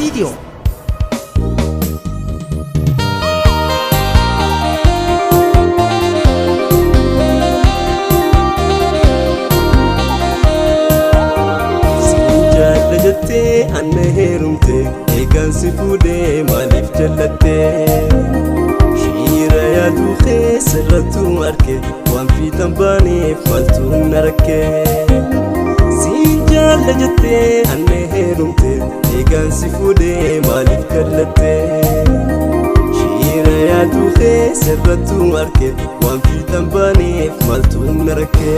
Studio. Anna herumte eegan si fuudhee maaliif jallatte shiira yaadu keessarrattu arke waan fiixan baaneef maaltu na rakke siin jaalla jettee anna herumte eegan si fuudhee maaliif jallatte shiira yaadu keessarrattu arke waan fiixan baaneef maaltu na rakke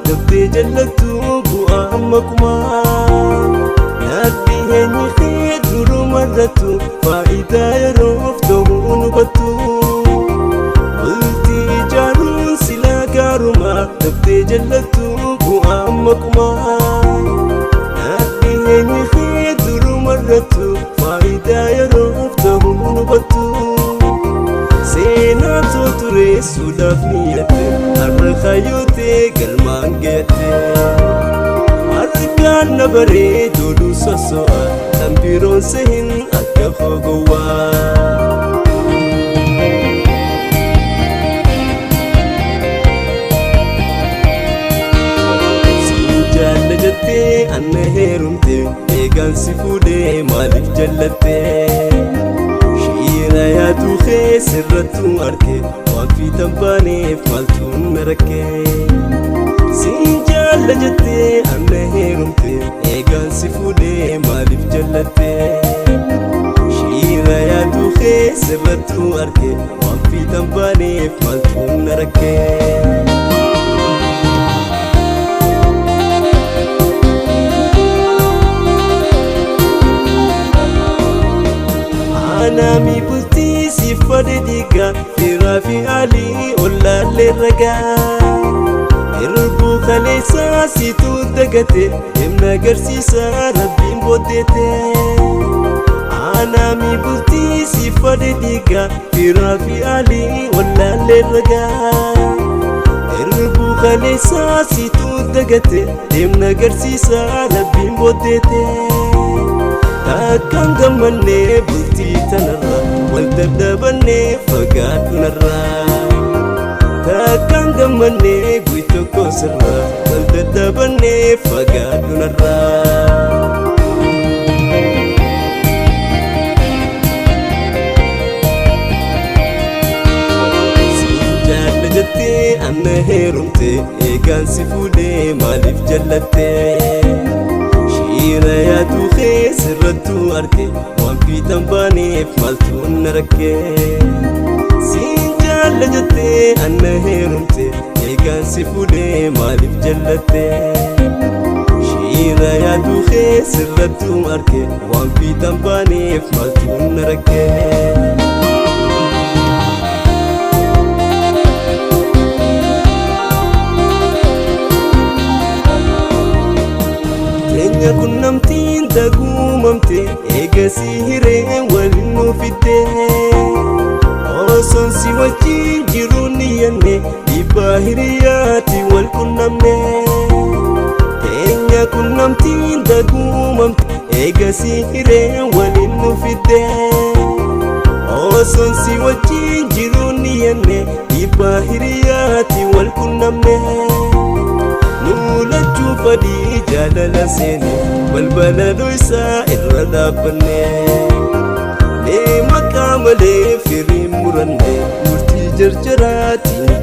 dabdee jallatu bu'aa ammakuma naatti eenyu kee durumarrattu faayidaa yeroof ta'uu nubattu bultii ijaaruun silaa gaaruma dabdee jallatu bu'aa ammakuma naatti eenyu kee durumarrattu faayidaa yeroof ta'uu nubattu seenaa ture suudhaaf mi'atte har'a kaayyoote galmaan geette harkaan na bareedoodhu soso'a kan biroon sehin akka fogowwaa siin jaalla jettee anna heerumte eegaan si fuudhee maaliif jallatte shiira yaadu keessarrattu arke waan fiixan baaneef maaltu na rakke siin jaalla jettee anna heerumte eegaan si fuudhee maaliif jallatte shiira yaadu keessarrattu arke waan fiixan baaneef maaltu na rakke Anami bultii si fade diga firaa fi alii ollaalee ragaa Irbuu kaleessaa situ dagate himna agarsiisa rabbiin booddeete Anami bultii si fade diga firaa fi alii ollaalee ragaa Irbuu kaleessaa situ dagate himna agarsiisa rabbiin booddeete Takkan gammannee bultii tanarra wal dadhabannee fagaadhu narraa Takkan gammannee guyyaa tokko sirra wal dadhabannee fagaadhu narraa Siin jaalla jettee anna heerumte eegaan si fuudhee maaliif jallatte shiira yaadu keessarrattu arke waan fiixan baaneef maaltu na rakke siin jaalla jettee anna heerumte eegaan si fuudhee maaliif jallatte shiira yaadu keessarrattu arke waan fiixan baaneef maaltu na rakke Kunnamtiin daguumamte eegasii hireen waliin nu fidde osoon si wajjin jiruun niyyanne dhiibbaa hiriyaati wal qunnamne teenya kunnamtiin daguumamte eegasii hireen waliin nu fidde osoon si wajjin jiruun niyyanne dhiibbaa hiriyaati wal qunnamne Nulachuu fadii jaalala seene balbala dhoysaa irra dhaabbanne Deema malee firiin muranne murtii jarjaraatiin